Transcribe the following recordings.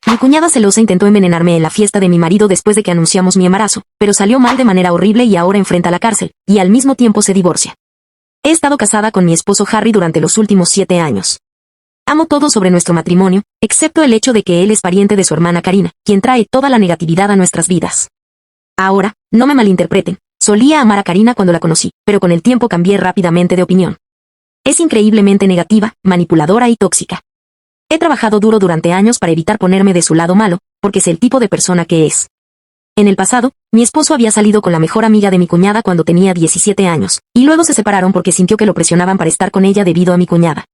Mi cuñada celosa intentó envenenarme en la fiesta de mi marido después de que anunciamos mi embarazo, pero salió mal de manera horrible y ahora enfrenta la cárcel, y al mismo tiempo se divorcia. He estado casada con mi esposo Harry durante los últimos 7 años. Amo todo sobre nuestro matrimonio, excepto el hecho de que él es pariente de su hermana Karina, quien trae toda la negatividad a nuestras vidas. Ahora, no me malinterpreten, solía amar a Karina cuando la conocí, pero con el tiempo cambié rápidamente de opinión. Es increíblemente negativa, manipuladora y tóxica. He trabajado duro durante años para evitar ponerme de su lado malo, porque es el tipo de persona que es. En el pasado, mi esposo había salido con la mejor amiga de mi cuñada cuando tenía 17 años, y luego se separaron porque sintió que lo presionaban para estar con ella debido a mi cuñada.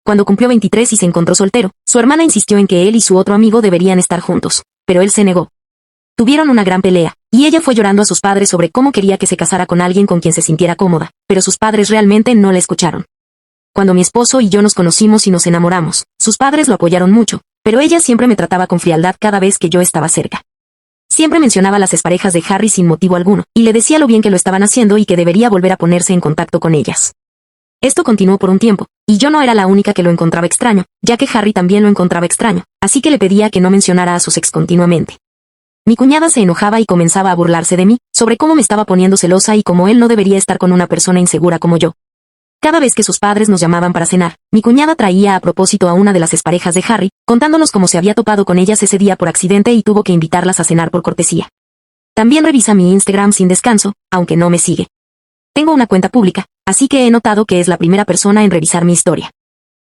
Cuando cumplió 23 y se encontró soltero, su hermana insistió en que él y su otro amigo deberían estar juntos, pero él se negó. Tuvieron una gran pelea, y ella fue llorando a sus padres sobre cómo quería que se casara con alguien con quien se sintiera cómoda, pero sus padres realmente no la escucharon. Cuando mi esposo y yo nos conocimos y nos enamoramos, sus padres lo apoyaron mucho, pero ella siempre me trataba con frialdad cada vez que yo estaba cerca. Siempre mencionaba las exparejas de Harry sin motivo alguno, y le decía lo bien que lo estaban haciendo y que debería volver a ponerse en contacto con ellas. Esto continuó por un tiempo, y yo no era la única que lo encontraba extraño, ya que Harry también lo encontraba extraño, así que le pedía que no mencionara a sus ex continuamente. Mi cuñada se enojaba y comenzaba a burlarse de mí, sobre cómo me estaba poniendo celosa y cómo él no debería estar con una persona insegura como yo. Cada vez que sus padres nos llamaban para cenar, mi cuñada traía a propósito a una de las exparejas de Harry, contándonos cómo se había topado con ellas ese día por accidente y tuvo que invitarlas a cenar por cortesía. También revisa mi Instagram sin descanso, aunque no me sigue. Tengo una cuenta pública, así que he notado que es la primera persona en revisar mi historia.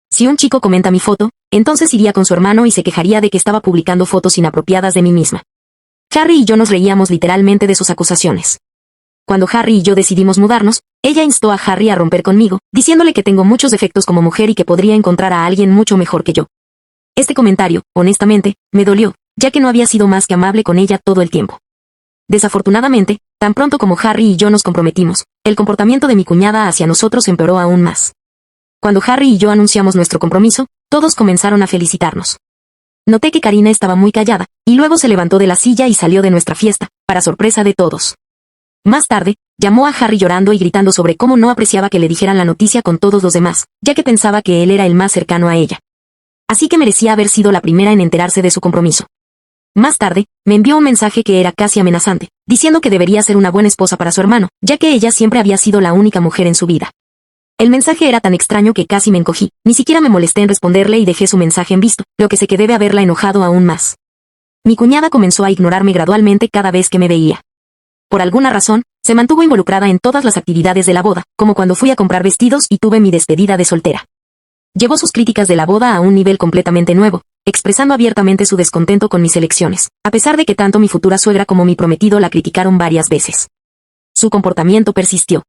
Si un chico comenta mi foto, entonces iría con su hermano y se quejaría de que estaba publicando fotos inapropiadas de mí misma. Harry y yo nos reíamos literalmente de sus acusaciones. Cuando Harry y yo decidimos mudarnos, ella instó a Harry a romper conmigo, diciéndole que tengo muchos defectos como mujer y que podría encontrar a alguien mucho mejor que yo. Este comentario, honestamente, me dolió, ya que no había sido más que amable con ella todo el tiempo. Desafortunadamente, tan pronto como Harry y yo nos comprometimos, el comportamiento de mi cuñada hacia nosotros empeoró aún más. Cuando Harry y yo anunciamos nuestro compromiso, todos comenzaron a felicitarnos. Noté que Karina estaba muy callada, y luego se levantó de la silla y salió de nuestra fiesta, para sorpresa de todos. Más tarde, llamó a Harry llorando y gritando sobre cómo no apreciaba que le dijeran la noticia con todos los demás, ya que pensaba que él era el más cercano a ella. Así que merecía haber sido la primera en enterarse de su compromiso. Más tarde, me envió un mensaje que era casi amenazante, diciendo que debería ser una buena esposa para su hermano, ya que ella siempre había sido la única mujer en su vida. El mensaje era tan extraño que casi me encogí, ni siquiera me molesté en responderle y dejé su mensaje en visto, lo que sé que debe haberla enojado aún más. Mi cuñada comenzó a ignorarme gradualmente cada vez que me veía. Por alguna razón, se mantuvo involucrada en todas las actividades de la boda, como cuando fui a comprar vestidos y tuve mi despedida de soltera. Llevó sus críticas de la boda a un nivel completamente nuevo, expresando abiertamente su descontento con mis elecciones, a pesar de que tanto mi futura suegra como mi prometido la criticaron varias veces. Su comportamiento persistió.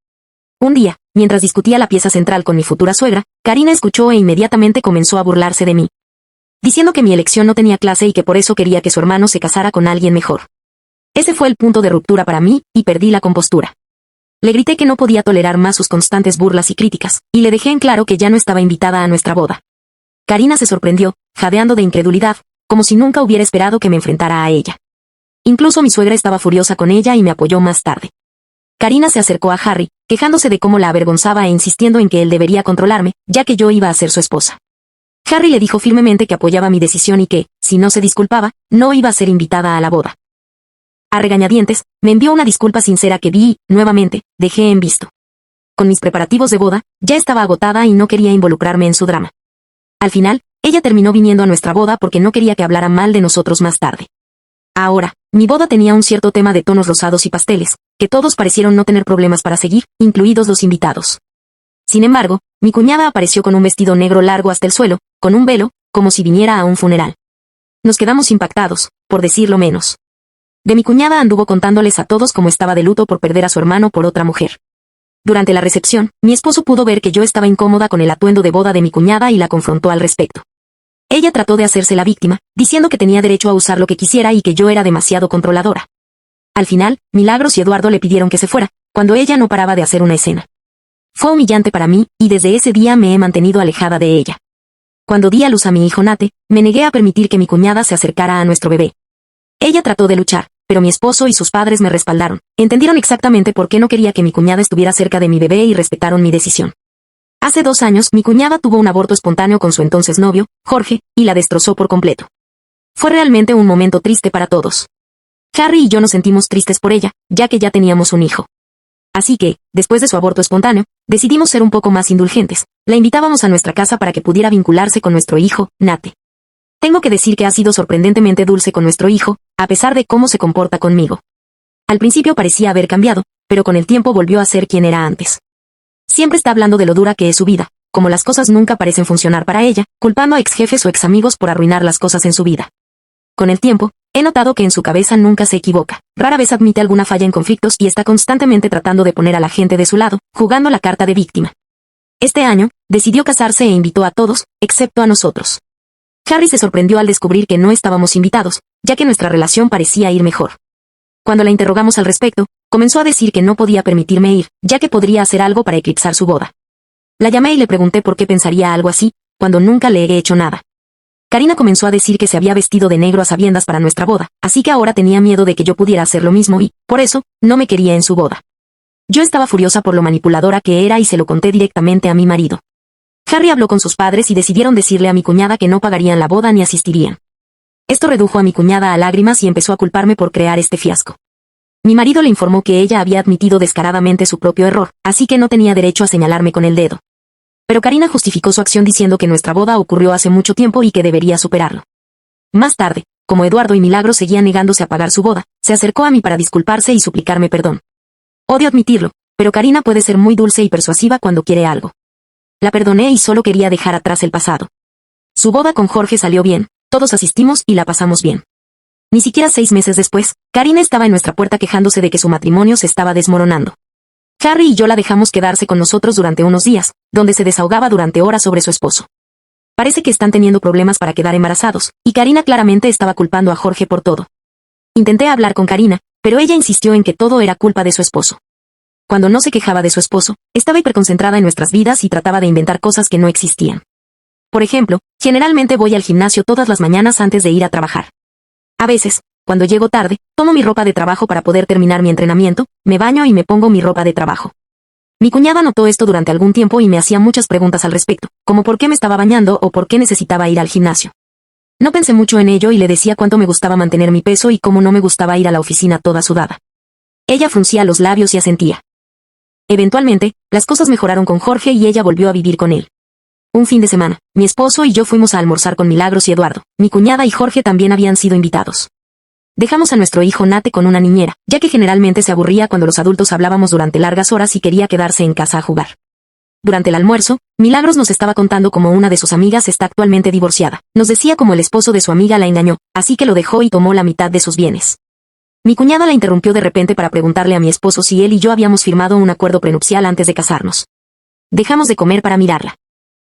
Un día, mientras discutía la pieza central con mi futura suegra, Karina escuchó e inmediatamente comenzó a burlarse de mí, diciendo que mi elección no tenía clase y que por eso quería que su hermano se casara con alguien mejor. Ese fue el punto de ruptura para mí, y perdí la compostura. Le grité que no podía tolerar más sus constantes burlas y críticas, y le dejé en claro que ya no estaba invitada a nuestra boda. Karina se sorprendió, jadeando de incredulidad, como si nunca hubiera esperado que me enfrentara a ella. Incluso mi suegra estaba furiosa con ella y me apoyó más tarde. Karina se acercó a Harry, quejándose de cómo la avergonzaba e insistiendo en que él debería controlarme, ya que yo iba a ser su esposa. Harry le dijo firmemente que apoyaba mi decisión y que, si no se disculpaba, no iba a ser invitada a la boda. A regañadientes, me envió una disculpa sincera que vi y, nuevamente, dejé en visto. Con mis preparativos de boda, ya estaba agotada y no quería involucrarme en su drama. Al final, ella terminó viniendo a nuestra boda porque no quería que hablara mal de nosotros más tarde. Ahora, mi boda tenía un cierto tema de tonos rosados y pasteles, que todos parecieron no tener problemas para seguir, incluidos los invitados. Sin embargo, mi cuñada apareció con un vestido negro largo hasta el suelo, con un velo, como si viniera a un funeral. Nos quedamos impactados, por decirlo menos. De mi cuñada anduvo contándoles a todos cómo estaba de luto por perder a su hermano por otra mujer. Durante la recepción, mi esposo pudo ver que yo estaba incómoda con el atuendo de boda de mi cuñada y la confrontó al respecto. Ella trató de hacerse la víctima, diciendo que tenía derecho a usar lo que quisiera y que yo era demasiado controladora. Al final, Milagros y Eduardo le pidieron que se fuera, cuando ella no paraba de hacer una escena. Fue humillante para mí, y desde ese día me he mantenido alejada de ella. Cuando di a luz a mi hijo Nate, me negué a permitir que mi cuñada se acercara a nuestro bebé. Ella trató de luchar, pero mi esposo y sus padres me respaldaron, entendieron exactamente por qué no quería que mi cuñada estuviera cerca de mi bebé y respetaron mi decisión. Hace 2 años, mi cuñada tuvo un aborto espontáneo con su entonces novio, Jorge, y la destrozó por completo. Fue realmente un momento triste para todos. Harry y yo nos sentimos tristes por ella, ya que ya teníamos un hijo. Así que, después de su aborto espontáneo, decidimos ser un poco más indulgentes. La invitábamos a nuestra casa para que pudiera vincularse con nuestro hijo, Nate. Tengo que decir que ha sido sorprendentemente dulce con nuestro hijo, a pesar de cómo se comporta conmigo. Al principio parecía haber cambiado, pero con el tiempo volvió a ser quien era antes. Siempre está hablando de lo dura que es su vida, como las cosas nunca parecen funcionar para ella, culpando a ex jefes o ex amigos por arruinar las cosas en su vida. Con el tiempo, he notado que en su cabeza nunca se equivoca, rara vez admite alguna falla en conflictos y está constantemente tratando de poner a la gente de su lado, jugando la carta de víctima. Este año, decidió casarse e invitó a todos, excepto a nosotros. Harry se sorprendió al descubrir que no estábamos invitados, ya que nuestra relación parecía ir mejor. Cuando la interrogamos al respecto, comenzó a decir que no podía permitirme ir, ya que podría hacer algo para eclipsar su boda. La llamé y le pregunté por qué pensaría algo así, cuando nunca le he hecho nada. Karina comenzó a decir que se había vestido de negro a sabiendas para nuestra boda, así que ahora tenía miedo de que yo pudiera hacer lo mismo y, por eso, no me quería en su boda. Yo estaba furiosa por lo manipuladora que era y se lo conté directamente a mi marido. Harry habló con sus padres y decidieron decirle a mi cuñada que no pagarían la boda ni asistirían. Esto redujo a mi cuñada a lágrimas y empezó a culparme por crear este fiasco. Mi marido le informó que ella había admitido descaradamente su propio error, así que no tenía derecho a señalarme con el dedo. Pero Karina justificó su acción diciendo que nuestra boda ocurrió hace mucho tiempo y que debería superarlo. Más tarde, como Eduardo y Milagros seguían negándose a pagar su boda, se acercó a mí para disculparse y suplicarme perdón. Odio admitirlo, pero Karina puede ser muy dulce y persuasiva cuando quiere algo. La perdoné y solo quería dejar atrás el pasado. Su boda con Jorge salió bien, todos asistimos y la pasamos bien. Ni siquiera 6 meses después, Karina estaba en nuestra puerta quejándose de que su matrimonio se estaba desmoronando. Harry y yo la dejamos quedarse con nosotros durante unos días, donde se desahogaba durante horas sobre su esposo. Parece que están teniendo problemas para quedar embarazados, y Karina claramente estaba culpando a Jorge por todo. Intenté hablar con Karina, pero ella insistió en que todo era culpa de su esposo. Cuando no se quejaba de su esposo, estaba hiperconcentrada en nuestras vidas y trataba de inventar cosas que no existían. Por ejemplo, generalmente voy al gimnasio todas las mañanas antes de ir a trabajar. A veces, cuando llego tarde, tomo mi ropa de trabajo para poder terminar mi entrenamiento, me baño y me pongo mi ropa de trabajo. Mi cuñada notó esto durante algún tiempo y me hacía muchas preguntas al respecto, como por qué me estaba bañando o por qué necesitaba ir al gimnasio. No pensé mucho en ello y le decía cuánto me gustaba mantener mi peso y cómo no me gustaba ir a la oficina toda sudada. Ella fruncía los labios y asentía. Eventualmente, las cosas mejoraron con Jorge y ella volvió a vivir con él. Un fin de semana, mi esposo y yo fuimos a almorzar con Milagros y Eduardo. Mi cuñada y Jorge también habían sido invitados. Dejamos a nuestro hijo Nate con una niñera, ya que generalmente se aburría cuando los adultos hablábamos durante largas horas y quería quedarse en casa a jugar. Durante el almuerzo, Milagros nos estaba contando cómo una de sus amigas está actualmente divorciada. Nos decía cómo el esposo de su amiga la engañó, así que lo dejó y tomó la mitad de sus bienes. Mi cuñada la interrumpió de repente para preguntarle a mi esposo si él y yo habíamos firmado un acuerdo prenupcial antes de casarnos. Dejamos de comer para mirarla.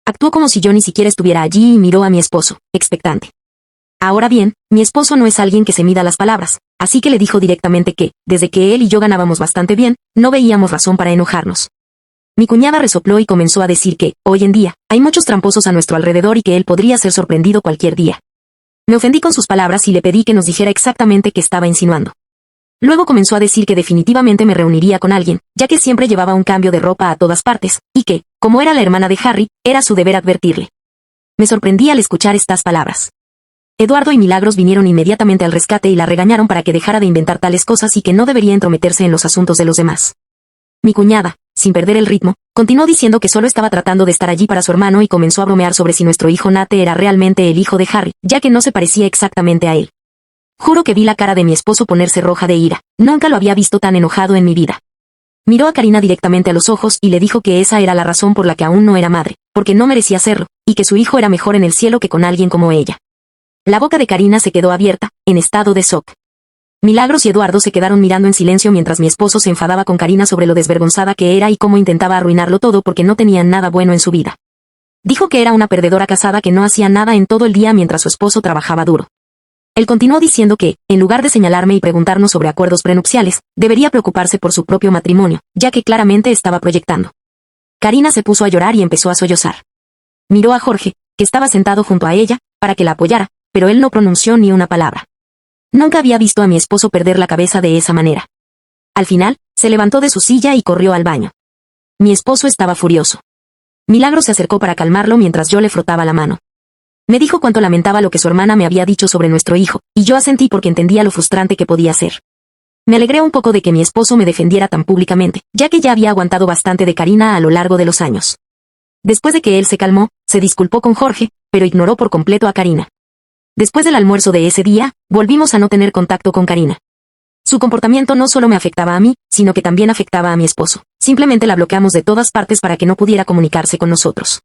Actuó como si yo ni siquiera estuviera allí y miró a mi esposo, expectante. Ahora bien, mi esposo no es alguien que se mida las palabras, así que le dijo directamente que, desde que él y yo ganábamos bastante bien, no veíamos razón para enojarnos. Mi cuñada resopló y comenzó a decir que, hoy en día, hay muchos tramposos a nuestro alrededor y que él podría ser sorprendido cualquier día. Me ofendí con sus palabras y le pedí que nos dijera exactamente qué estaba insinuando. Luego comenzó a decir que definitivamente me reuniría con alguien, ya que siempre llevaba un cambio de ropa a todas partes, y que, como era la hermana de Harry, era su deber advertirle. Me sorprendí al escuchar estas palabras. Eduardo y Milagros vinieron inmediatamente al rescate y la regañaron para que dejara de inventar tales cosas y que no debería entrometerse en los asuntos de los demás. Mi cuñada, sin perder el ritmo, continuó diciendo que solo estaba tratando de estar allí para su hermano y comenzó a bromear sobre si nuestro hijo Nate era realmente el hijo de Harry, ya que no se parecía exactamente a él. Juro que vi la cara de mi esposo ponerse roja de ira, nunca lo había visto tan enojado en mi vida. Miró a Karina directamente a los ojos y le dijo que esa era la razón por la que aún no era madre, porque no merecía serlo, y que su hijo era mejor en el cielo que con alguien como ella. La boca de Karina se quedó abierta, en estado de shock. Milagros y Eduardo se quedaron mirando en silencio mientras mi esposo se enfadaba con Karina sobre lo desvergonzada que era y cómo intentaba arruinarlo todo porque no tenía nada bueno en su vida. Dijo que era una perdedora casada que no hacía nada en todo el día mientras su esposo trabajaba duro. Él continuó diciendo que, en lugar de señalarme y preguntarnos sobre acuerdos prenupciales, debería preocuparse por su propio matrimonio, ya que claramente estaba proyectando. Karina se puso a llorar y empezó a sollozar. Miró a Jorge, que estaba sentado junto a ella, para que la apoyara, pero él no pronunció ni una palabra. Nunca había visto a mi esposo perder la cabeza de esa manera. Al final, se levantó de su silla y corrió al baño. Mi esposo estaba furioso. Milagro se acercó para calmarlo mientras yo le frotaba la mano. Me dijo cuánto lamentaba lo que su hermana me había dicho sobre nuestro hijo, y yo asentí porque entendía lo frustrante que podía ser. Me alegré un poco de que mi esposo me defendiera tan públicamente, ya que ya había aguantado bastante de Karina a lo largo de los años. Después de que él se calmó, se disculpó con Jorge, pero ignoró por completo a Karina. Después del almuerzo de ese día, volvimos a no tener contacto con Karina. Su comportamiento no solo me afectaba a mí, sino que también afectaba a mi esposo. Simplemente la bloqueamos de todas partes para que no pudiera comunicarse con nosotros.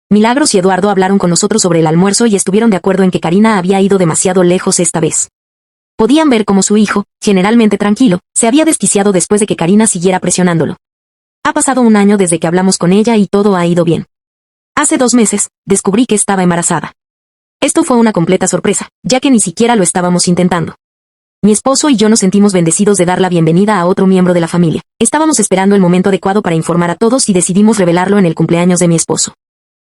Milagros y Eduardo hablaron con nosotros sobre el almuerzo y estuvieron de acuerdo en que Karina había ido demasiado lejos esta vez. Podían ver cómo su hijo, generalmente tranquilo, se había desquiciado después de que Karina siguiera presionándolo. Ha pasado un año desde que hablamos con ella y todo ha ido bien. Hace 2 meses, descubrí que estaba embarazada. Esto fue una completa sorpresa, ya que ni siquiera lo estábamos intentando. Mi esposo y yo nos sentimos bendecidos de dar la bienvenida a otro miembro de la familia. Estábamos esperando el momento adecuado para informar a todos y decidimos revelarlo en el cumpleaños de mi esposo.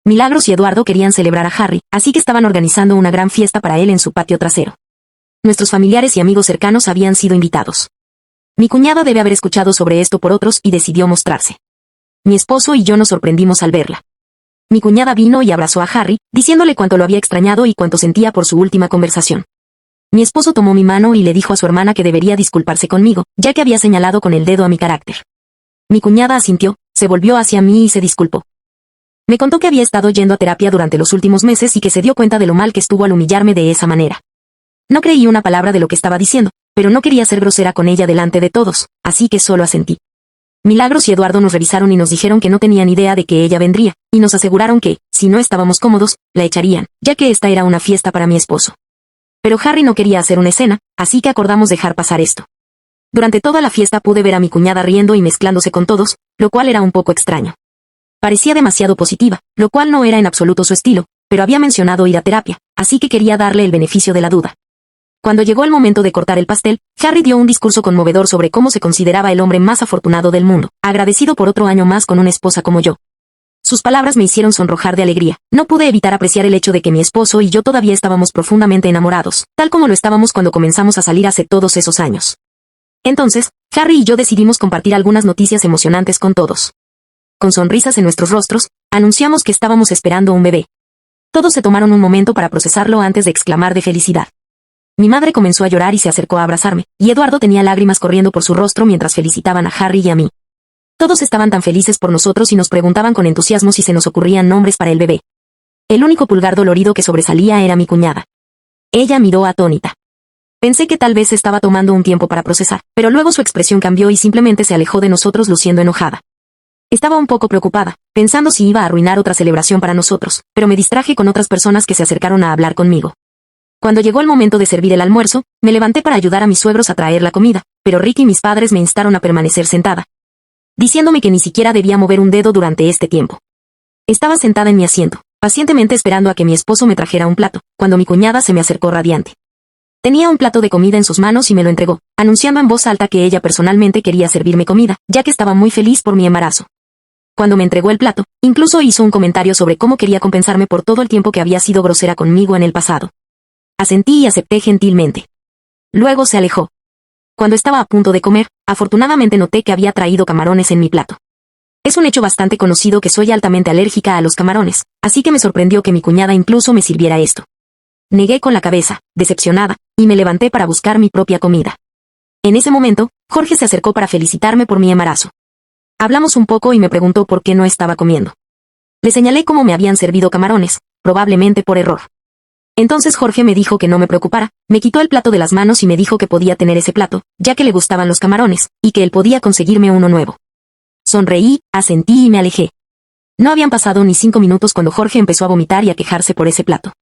Milagros y Eduardo querían celebrar a Harry, así que estaban organizando una gran fiesta para él en su patio trasero. Nuestros familiares y amigos cercanos habían sido invitados. Mi cuñada debe haber escuchado sobre esto por otros y decidió mostrarse. Mi esposo y yo nos sorprendimos al verla. Mi cuñada vino y abrazó a Harry, diciéndole cuánto lo había extrañado y cuánto sentía por su última conversación. Mi esposo tomó mi mano y le dijo a su hermana que debería disculparse conmigo, ya que había señalado con el dedo a mi carácter. Mi cuñada asintió, se volvió hacia mí y se disculpó. Me contó que había estado yendo a terapia durante los últimos meses y que se dio cuenta de lo mal que estuvo al humillarme de esa manera. No creí una palabra de lo que estaba diciendo, pero no quería ser grosera con ella delante de todos, así que solo asentí. Milagros y Eduardo nos revisaron y nos dijeron que no tenían idea de que ella vendría, y nos aseguraron que, si no estábamos cómodos, la echarían, ya que esta era una fiesta para mi esposo. Pero Harry no quería hacer una escena, así que acordamos dejar pasar esto. Durante toda la fiesta pude ver a mi cuñada riendo y mezclándose con todos, lo cual era un poco extraño. Parecía demasiado positiva, lo cual no era en absoluto su estilo, pero había mencionado ir a terapia, así que quería darle el beneficio de la duda. Cuando llegó el momento de cortar el pastel, Harry dio un discurso conmovedor sobre cómo se consideraba el hombre más afortunado del mundo, agradecido por otro año más con una esposa como yo. Sus palabras me hicieron sonrojar de alegría. No pude evitar apreciar el hecho de que mi esposo y yo todavía estábamos profundamente enamorados, tal como lo estábamos cuando comenzamos a salir hace todos esos años. Entonces, Harry y yo decidimos compartir algunas noticias emocionantes con todos. Con sonrisas en nuestros rostros, anunciamos que estábamos esperando un bebé. Todos se tomaron un momento para procesarlo antes de exclamar de felicidad. Mi madre comenzó a llorar y se acercó a abrazarme, y Eduardo tenía lágrimas corriendo por su rostro mientras felicitaban a Harry y a mí. Todos estaban tan felices por nosotros y nos preguntaban con entusiasmo si se nos ocurrían nombres para el bebé. El único pulgar dolorido que sobresalía era mi cuñada. Ella miró atónita. Pensé que tal vez estaba tomando un tiempo para procesar, pero luego su expresión cambió y simplemente se alejó de nosotros luciendo enojada. Estaba un poco preocupada, pensando si iba a arruinar otra celebración para nosotros, pero me distraje con otras personas que se acercaron a hablar conmigo. Cuando llegó el momento de servir el almuerzo, me levanté para ayudar a mis suegros a traer la comida, pero Rick y mis padres me instaron a permanecer sentada, diciéndome que ni siquiera debía mover un dedo durante este tiempo. Estaba sentada en mi asiento, pacientemente esperando a que mi esposo me trajera un plato, cuando mi cuñada se me acercó radiante. Tenía un plato de comida en sus manos y me lo entregó, anunciando en voz alta que ella personalmente quería servirme comida, ya que estaba muy feliz por mi embarazo. Cuando me entregó el plato, incluso hizo un comentario sobre cómo quería compensarme por todo el tiempo que había sido grosera conmigo en el pasado. Asentí y acepté gentilmente. Luego se alejó. Cuando estaba a punto de comer, afortunadamente noté que había traído camarones en mi plato. Es un hecho bastante conocido que soy altamente alérgica a los camarones, así que me sorprendió que mi cuñada incluso me sirviera esto. Negué con la cabeza, decepcionada, y me levanté para buscar mi propia comida. En ese momento, Jorge se acercó para felicitarme por mi embarazo. Hablamos un poco y me preguntó por qué no estaba comiendo. Le señalé cómo me habían servido camarones, probablemente por error. Entonces Jorge me dijo que no me preocupara, me quitó el plato de las manos y me dijo que podía tener ese plato, ya que le gustaban los camarones, y que él podía conseguirme uno nuevo. Sonreí, asentí y me alejé. No habían pasado ni 5 minutos cuando Jorge empezó a vomitar y a quejarse por ese plato.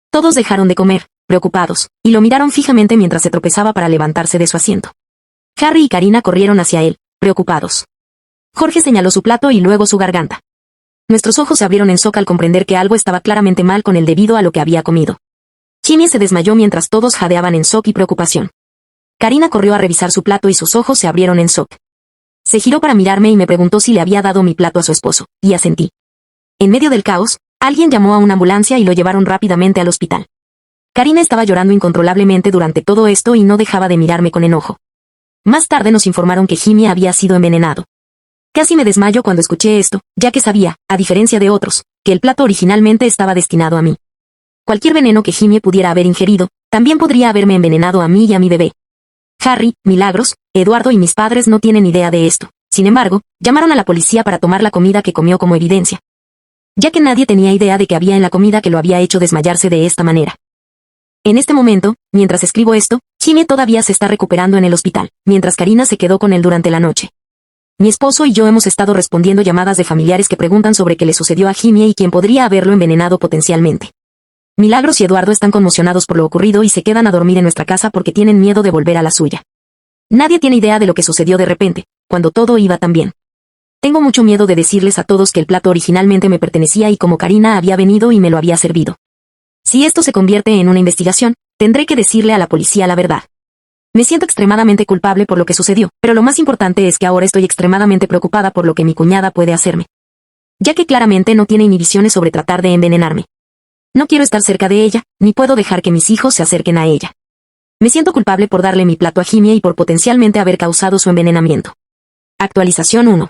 Todos dejaron de comer, preocupados, y lo miraron fijamente mientras se tropezaba para levantarse de su asiento. Harry y Karina corrieron hacia él, preocupados. Jorge señaló su plato y luego su garganta. Nuestros ojos se abrieron en shock al comprender que algo estaba claramente mal con él debido a lo que había comido. Jimmy se desmayó mientras todos jadeaban en shock y preocupación. Karina corrió a revisar su plato y sus ojos se abrieron en shock. Se giró para mirarme y me preguntó si le había dado mi plato a su esposo, y asentí. En medio del caos, alguien llamó a una ambulancia y lo llevaron rápidamente al hospital. Karina estaba llorando incontrolablemente durante todo esto y no dejaba de mirarme con enojo. Más tarde nos informaron que Jimmy había sido envenenado. Casi me desmayo cuando escuché esto, ya que sabía, a diferencia de otros, que el plato originalmente estaba destinado a mí. cualquier veneno que Jimmy pudiera haber ingerido, también podría haberme envenenado a mí y a mi bebé. Harry, Milagros, Eduardo y mis padres no tienen idea de esto. Sin embargo, llamaron a la policía para tomar la comida que comió como evidencia, ya que nadie tenía idea de que había en la comida que lo había hecho desmayarse de esta manera. En este momento, mientras escribo esto, Jimmy todavía se está recuperando en el hospital, mientras Karina se quedó con él durante la noche. Mi esposo y yo hemos estado respondiendo llamadas de familiares que preguntan sobre qué le sucedió a Jimmy y quién podría haberlo envenenado potencialmente. Milagros y Eduardo están conmocionados por lo ocurrido y se quedan a dormir en nuestra casa porque tienen miedo de volver a la suya. Nadie tiene idea de lo que sucedió de repente, cuando todo iba tan bien. Tengo mucho miedo de decirles a todos que el plato originalmente me pertenecía y como Karina había venido y me lo había servido. Si esto se convierte en una investigación, tendré que decirle a la policía la verdad. Me siento extremadamente culpable por lo que sucedió, pero lo más importante es que ahora estoy extremadamente preocupada por lo que mi cuñada puede hacerme, ya que claramente no tiene inhibiciones sobre tratar de envenenarme. No quiero estar cerca de ella, ni puedo dejar que mis hijos se acerquen a ella. Me siento culpable por darle mi plato a Jimmy y por potencialmente haber causado su envenenamiento. Actualización 1.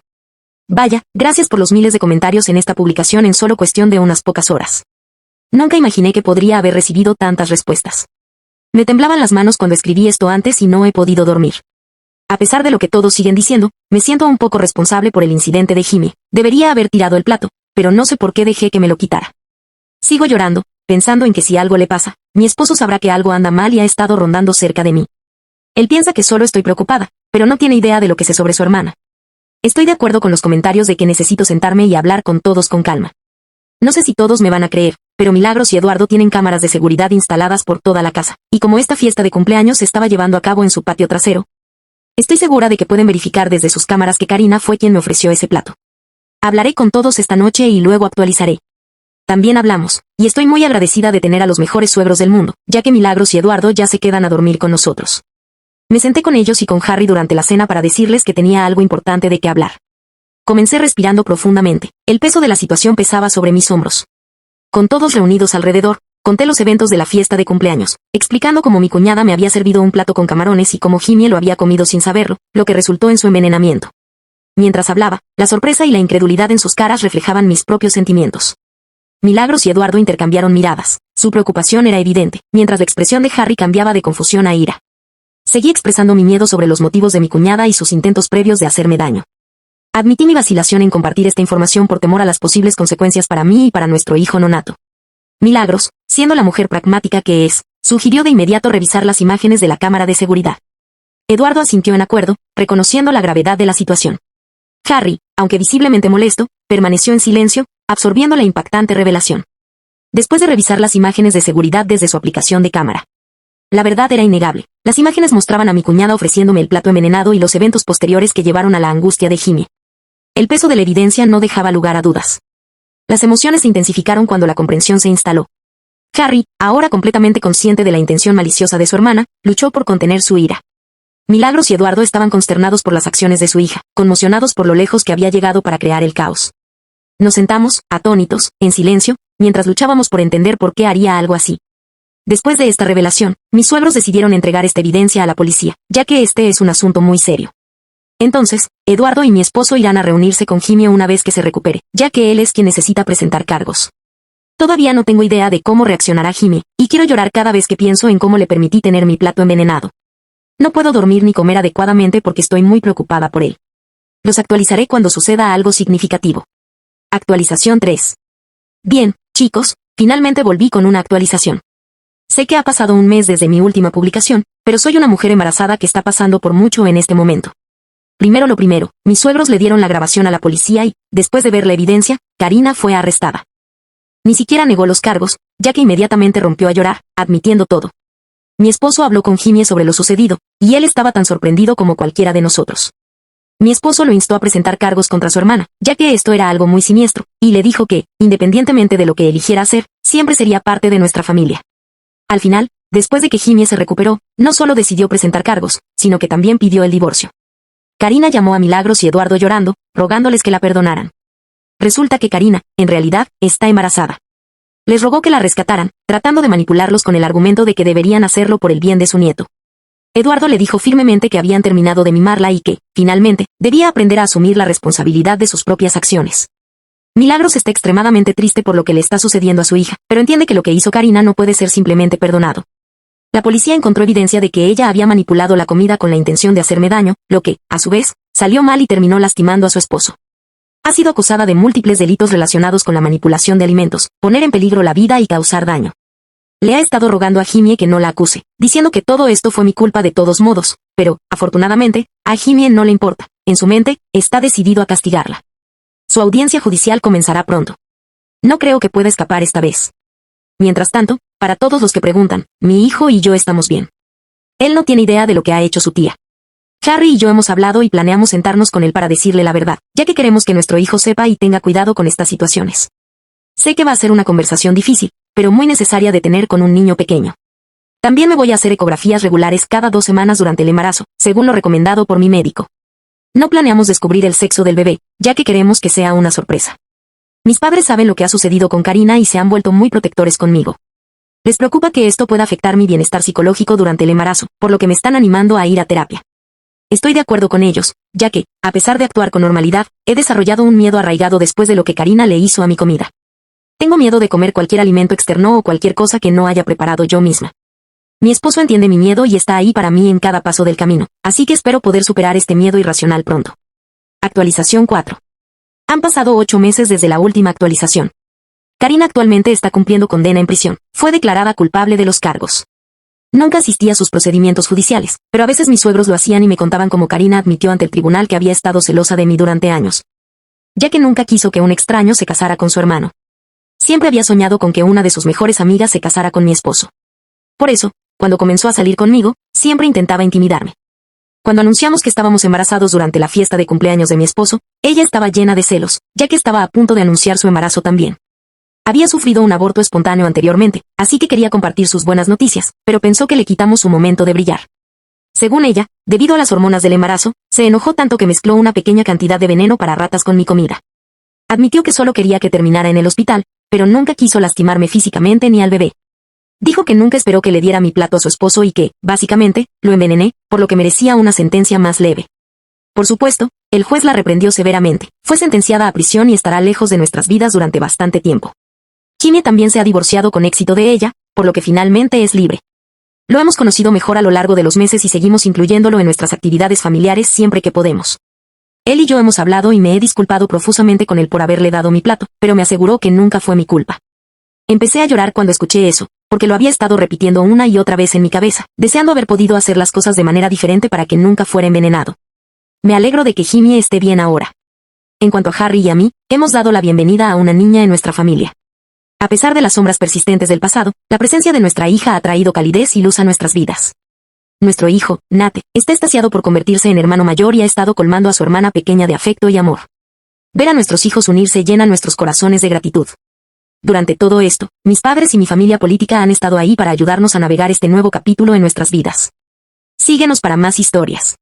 Vaya, gracias por los miles de comentarios en esta publicación en solo cuestión de unas pocas horas. Nunca imaginé que podría haber recibido tantas respuestas. Me temblaban las manos cuando escribí esto antes y no he podido dormir. A pesar de lo que todos siguen diciendo, me siento un poco responsable por el incidente de Jimmy. Debería haber tirado el plato, pero no sé por qué dejé que me lo quitara. Sigo llorando, pensando en que si algo le pasa, mi esposo sabrá que algo anda mal y ha estado rondando cerca de mí. Él piensa que solo estoy preocupada, pero no tiene idea de lo que sé sobre su hermana. Estoy de acuerdo con los comentarios de que necesito sentarme y hablar con todos con calma. No sé si todos me van a creer, pero Milagros y Eduardo tienen cámaras de seguridad instaladas por toda la casa, y como esta fiesta de cumpleaños se estaba llevando a cabo en su patio trasero, estoy segura de que pueden verificar desde sus cámaras que Karina fue quien me ofreció ese plato. Hablaré con todos esta noche y luego actualizaré. También hablamos, y estoy muy agradecida de tener a los mejores suegros del mundo, ya que Milagros y Eduardo ya se quedan a dormir con nosotros. Me senté con ellos y con Harry durante la cena para decirles que tenía algo importante de qué hablar. Comencé respirando profundamente, el peso de la situación pesaba sobre mis hombros. Con todos reunidos alrededor, conté los eventos de la fiesta de cumpleaños, explicando cómo mi cuñada me había servido un plato con camarones y cómo Jimmy lo había comido sin saberlo, lo que resultó en su envenenamiento. Mientras hablaba, la sorpresa y la incredulidad en sus caras reflejaban mis propios sentimientos. Milagros y Eduardo intercambiaron miradas. Su preocupación era evidente, mientras la expresión de Harry cambiaba de confusión a ira. Seguí expresando mi miedo sobre los motivos de mi cuñada y sus intentos previos de hacerme daño. Admití mi vacilación en compartir esta información por temor a las posibles consecuencias para mí y para nuestro hijo nonato. Milagros, siendo la mujer pragmática que es, sugirió de inmediato revisar las imágenes de la cámara de seguridad. Eduardo asintió en acuerdo, reconociendo la gravedad de la situación. Harry, aunque visiblemente molesto, permaneció en silencio, absorbiendo la impactante revelación. Después de revisar las imágenes de seguridad desde su aplicación de cámara, la verdad era innegable. Las imágenes mostraban a mi cuñada ofreciéndome el plato envenenado y los eventos posteriores que llevaron a la angustia de Jimmy. El peso de la evidencia no dejaba lugar a dudas. Las emociones se intensificaron cuando la comprensión se instaló. Harry, ahora completamente consciente de la intención maliciosa de su hermana, luchó por contener su ira. Milagros y Eduardo estaban consternados por las acciones de su hija, conmocionados por lo lejos que había llegado para crear el caos. Nos sentamos, atónitos, en silencio, mientras luchábamos por entender por qué haría algo así. Después de esta revelación, mis suegros decidieron entregar esta evidencia a la policía, ya que este es un asunto muy serio. Entonces, Eduardo y mi esposo irán a reunirse con Jimmy una vez que se recupere, ya que él es quien necesita presentar cargos. Todavía no tengo idea de cómo reaccionará Jimmy, y quiero llorar cada vez que pienso en cómo le permití tener mi plato envenenado. No puedo dormir ni comer adecuadamente porque estoy muy preocupada por él. Los actualizaré cuando suceda algo significativo. Actualización 3. Bien, chicos, finalmente volví con una actualización. Sé que ha pasado un mes desde mi última publicación, pero soy una mujer embarazada que está pasando por mucho en este momento. Primero lo primero, mis suegros le dieron la grabación a la policía y, después de ver la evidencia, Karina fue arrestada. Ni siquiera negó los cargos, ya que inmediatamente rompió a llorar, admitiendo todo. Mi esposo habló con Jimmy sobre lo sucedido, y él estaba tan sorprendido como cualquiera de nosotros. Mi esposo lo instó a presentar cargos contra su hermana, ya que esto era algo muy siniestro, y le dijo que, independientemente de lo que eligiera hacer, siempre sería parte de nuestra familia. Al final, después de que Jimmy se recuperó, no solo decidió presentar cargos, sino que también pidió el divorcio. Karina llamó a Milagros y Eduardo llorando, rogándoles que la perdonaran. Resulta que Karina, en realidad, está embarazada. Les rogó que la rescataran, tratando de manipularlos con el argumento de que deberían hacerlo por el bien de su nieto. Eduardo le dijo firmemente que habían terminado de mimarla y que, finalmente, debía aprender a asumir la responsabilidad de sus propias acciones. Milagros está extremadamente triste por lo que le está sucediendo a su hija, pero entiende que lo que hizo Karina no puede ser simplemente perdonado. La policía encontró evidencia de que ella había manipulado la comida con la intención de hacerme daño, lo que, a su vez, salió mal y terminó lastimando a su esposo. Ha sido acusada de múltiples delitos relacionados con la manipulación de alimentos, poner en peligro la vida y causar daño. Le ha estado rogando a Jimmy que no la acuse, diciendo que todo esto fue mi culpa de todos modos, pero, afortunadamente, a Jimmy no le importa. En su mente, está decidido a castigarla. Su audiencia judicial comenzará pronto. No creo que pueda escapar esta vez. Mientras tanto, para todos los que preguntan, mi hijo y yo estamos bien. Él no tiene idea de lo que ha hecho su tía. Harry y yo hemos hablado y planeamos sentarnos con él para decirle la verdad, ya que queremos que nuestro hijo sepa y tenga cuidado con estas situaciones. Sé que va a ser una conversación difícil, pero muy necesaria de tener con un niño pequeño. También me voy a hacer ecografías regulares cada 2 semanas durante el embarazo, según lo recomendado por mi médico. No planeamos descubrir el sexo del bebé, ya que queremos que sea una sorpresa. Mis padres saben lo que ha sucedido con Karina y se han vuelto muy protectores conmigo. Les preocupa que esto pueda afectar mi bienestar psicológico durante el embarazo, por lo que me están animando a ir a terapia. Estoy de acuerdo con ellos, ya que, a pesar de actuar con normalidad, he desarrollado un miedo arraigado después de lo que Karina le hizo a mi comida. Tengo miedo de comer cualquier alimento externo o cualquier cosa que no haya preparado yo misma. Mi esposo entiende mi miedo y está ahí para mí en cada paso del camino, así que espero poder superar este miedo irracional pronto. Actualización 4. Han pasado 8 meses desde la última actualización. Karina actualmente está cumpliendo condena en prisión. Fue declarada culpable de los cargos. Nunca asistí a sus procedimientos judiciales, pero a veces mis suegros lo hacían y me contaban cómo Karina admitió ante el tribunal que había estado celosa de mí durante años, ya que nunca quiso que un extraño se casara con su hermano. Siempre había soñado con que una de sus mejores amigas se casara con mi esposo. Por eso, cuando comenzó a salir conmigo, siempre intentaba intimidarme. Cuando anunciamos que estábamos embarazados durante la fiesta de cumpleaños de mi esposo, ella estaba llena de celos, ya que estaba a punto de anunciar su embarazo también. Había sufrido un aborto espontáneo anteriormente, así que quería compartir sus buenas noticias, pero pensó que le quitamos su momento de brillar. Según ella, debido a las hormonas del embarazo, se enojó tanto que mezcló una pequeña cantidad de veneno para ratas con mi comida. Admitió que solo quería que terminara en el hospital, pero nunca quiso lastimarme físicamente ni al bebé. Dijo que nunca esperó que le diera mi plato a su esposo y que, básicamente, lo envenené, por lo que merecía una sentencia más leve. Por supuesto, el juez la reprendió severamente. Fue sentenciada a prisión y estará lejos de nuestras vidas durante bastante tiempo. Jimmy también se ha divorciado con éxito de ella, por lo que finalmente es libre. Lo hemos conocido mejor a lo largo de los meses y seguimos incluyéndolo en nuestras actividades familiares siempre que podemos. Él y yo hemos hablado y me he disculpado profusamente con él por haberle dado mi plato, pero me aseguró que nunca fue mi culpa. Empecé a llorar cuando escuché eso, porque lo había estado repitiendo una y otra vez en mi cabeza, deseando haber podido hacer las cosas de manera diferente para que nunca fuera envenenado. Me alegro de que Jimmy esté bien ahora. En cuanto a Harry y a mí, hemos dado la bienvenida a una niña en nuestra familia. A pesar de las sombras persistentes del pasado, la presencia de nuestra hija ha traído calidez y luz a nuestras vidas. Nuestro hijo, Nate, está extasiado por convertirse en hermano mayor y ha estado colmando a su hermana pequeña de afecto y amor. Ver a nuestros hijos unirse llena nuestros corazones de gratitud. Durante todo esto, mis padres y mi familia política han estado ahí para ayudarnos a navegar este nuevo capítulo en nuestras vidas. Síguenos para más historias.